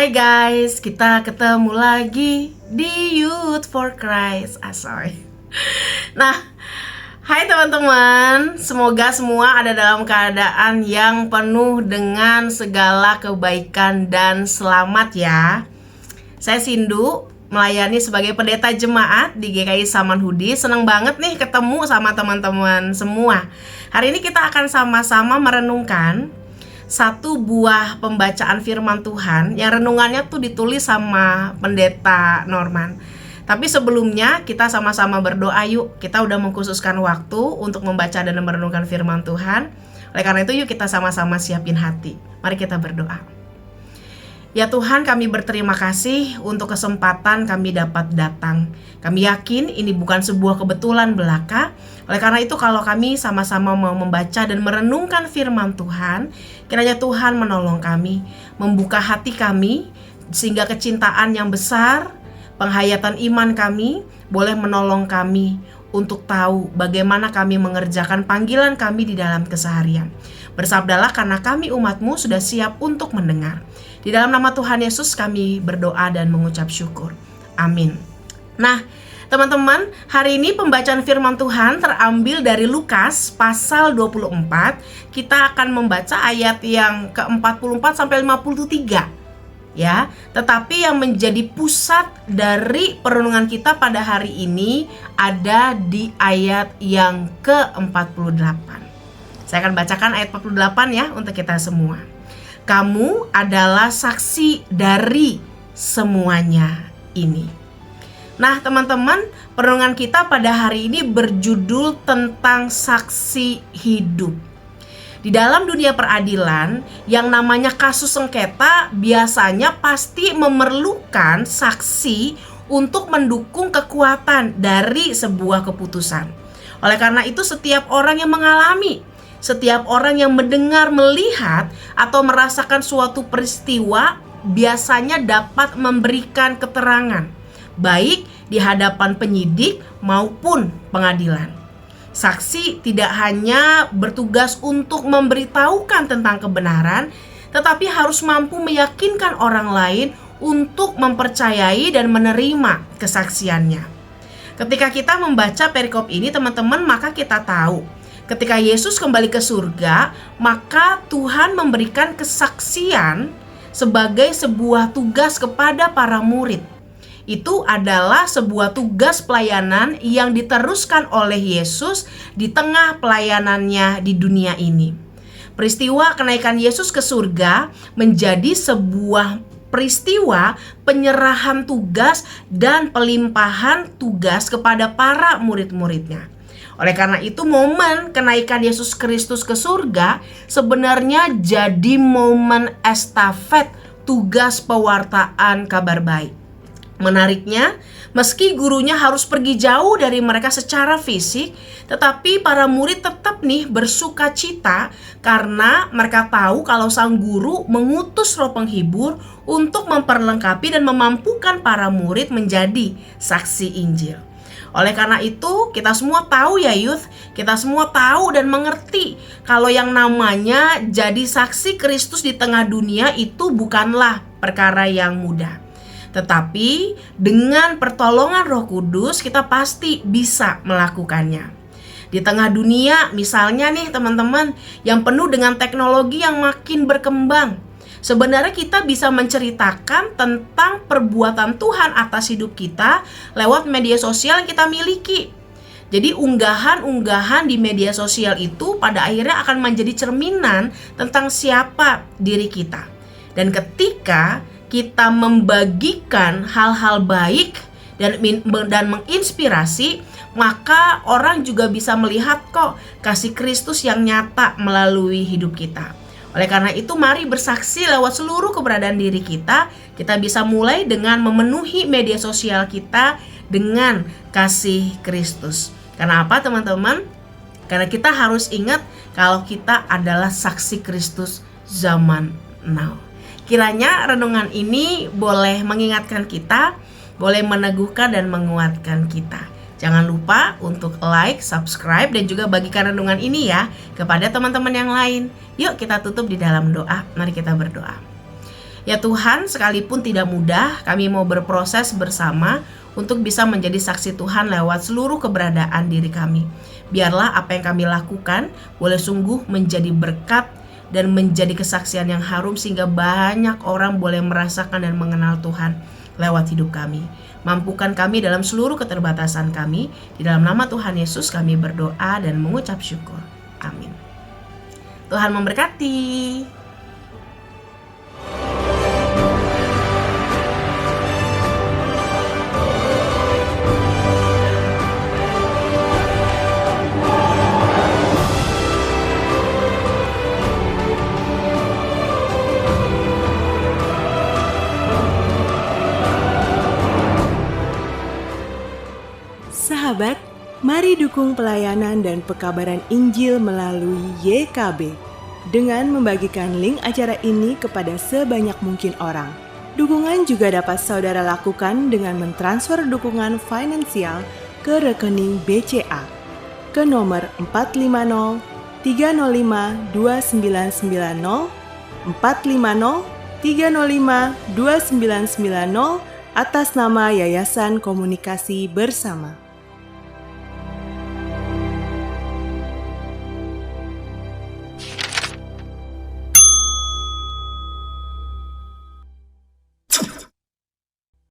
Hai guys, kita ketemu lagi di Youth for Christ. Nah, hai teman-teman, semoga semua ada dalam keadaan yang penuh dengan segala kebaikan dan selamat ya. Saya Sindu, melayani sebagai pendeta jemaat di GKI Samanhudi. Senang banget nih ketemu sama teman-teman semua. Hari ini kita akan sama-sama merenungkan satu buah pembacaan firman Tuhan yang renungannya tuh ditulis sama pendeta Norman. Tapi sebelumnya kita sama-sama berdoa yuk. Kita udah mengkhususkan waktu untuk membaca dan merenungkan firman Tuhan. Oleh karena itu yuk kita sama-sama siapin hati. Mari kita berdoa. Ya Tuhan, kami berterima kasih untuk kesempatan kami dapat datang. Kami yakin ini bukan sebuah kebetulan belaka. Oleh karena itu kalau kami sama-sama mau membaca dan merenungkan firman Tuhan, kiranya Tuhan menolong kami, membuka hati kami, sehingga kecintaan yang besar, penghayatan iman kami, boleh menolong kami untuk tahu bagaimana kami mengerjakan panggilan kami di dalam keseharian. Bersabdalah karena kami umat-Mu sudah siap untuk mendengar. Di dalam nama Tuhan Yesus kami berdoa dan mengucap syukur. Amin. Nah, teman-teman, hari ini pembacaan firman Tuhan terambil dari Lukas pasal 24. Kita akan membaca ayat yang ke-44 sampai 53. Ya, tetapi yang menjadi pusat dari perenungan kita pada hari ini ada di ayat yang ke-48. Saya akan bacakan ayat 48 ya untuk kita semua. Kamu adalah saksi dari semuanya ini. Nah teman-teman, perenungan kita pada hari ini berjudul tentang saksi hidup. Di dalam dunia peradilan, yang namanya kasus sengketa biasanya pasti memerlukan saksi untuk mendukung kekuatan dari sebuah keputusan. Oleh karena itu setiap orang yang mengalami, setiap orang yang mendengar, melihat, atau merasakan suatu peristiwa biasanya dapat memberikan keterangan, baik di hadapan penyidik maupun pengadilan. Saksi tidak hanya bertugas untuk memberitahukan tentang kebenaran, tetapi harus mampu meyakinkan orang lain untuk mempercayai dan menerima kesaksiannya. Ketika kita membaca perikop ini teman-teman, maka kita tahu ketika Yesus kembali ke surga, maka Tuhan memberikan kesaksian sebagai sebuah tugas kepada para murid. Itu adalah sebuah tugas pelayanan yang diteruskan oleh Yesus di tengah pelayanannya di dunia ini. Peristiwa kenaikan Yesus ke surga menjadi sebuah peristiwa penyerahan tugas dan pelimpahan tugas kepada para murid-muridnya. Oleh karena itu momen kenaikan Yesus Kristus ke surga sebenarnya jadi momen estafet tugas pewartaan kabar baik. Menariknya, meski gurunya harus pergi jauh dari mereka secara fisik, tetapi para murid tetap nih bersuka cita karena mereka tahu kalau sang guru mengutus roh penghibur untuk memperlengkapi dan memampukan para murid menjadi saksi Injil. Oleh karena itu kita semua tahu ya youth, kita semua tahu dan mengerti kalau yang namanya jadi saksi Kristus di tengah dunia itu bukanlah perkara yang mudah. Tetapi dengan pertolongan Roh Kudus kita pasti bisa melakukannya. Di tengah dunia misalnya nih teman-teman yang penuh dengan teknologi yang makin berkembang, sebenarnya kita bisa menceritakan tentang perbuatan Tuhan atas hidup kita lewat media sosial yang kita miliki. Jadi unggahan-unggahan di media sosial itu pada akhirnya akan menjadi cerminan tentang siapa diri kita. Dan ketika kita membagikan hal-hal baik dan menginspirasi, maka orang juga bisa melihat kok kasih Kristus yang nyata melalui hidup kita. Oleh karena itu mari bersaksi lewat seluruh keberadaan diri kita. Kita bisa mulai dengan memenuhi media sosial kita dengan kasih Kristus. Karena apa teman-teman? Karena kita harus ingat kalau kita adalah saksi Kristus zaman now. Kiranya renungan ini boleh mengingatkan kita, boleh meneguhkan dan menguatkan kita. Jangan lupa untuk like, subscribe, dan juga bagikan renungan ini ya kepada teman-teman yang lain. Yuk kita tutup di dalam doa. Mari kita berdoa. Ya Tuhan, sekalipun tidak mudah, kami mau berproses bersama untuk bisa menjadi saksi Tuhan lewat seluruh keberadaan diri kami. Biarlah apa yang kami lakukan boleh sungguh menjadi berkat dan menjadi kesaksian yang harum sehingga banyak orang boleh merasakan dan mengenal Tuhan lewat hidup kami. Mampukan kami dalam seluruh keterbatasan kami. Di dalam nama Tuhan Yesus kami berdoa dan mengucap syukur. Amin. Tuhan memberkati. Sahabat, mari dukung pelayanan dan pekabaran Injil melalui YKB dengan membagikan link acara ini kepada sebanyak mungkin orang. Dukungan juga dapat saudara lakukan dengan mentransfer dukungan finansial ke rekening BCA ke nomor 450 305 2990 450 305 2990 atas nama Yayasan Komunikasi Bersama.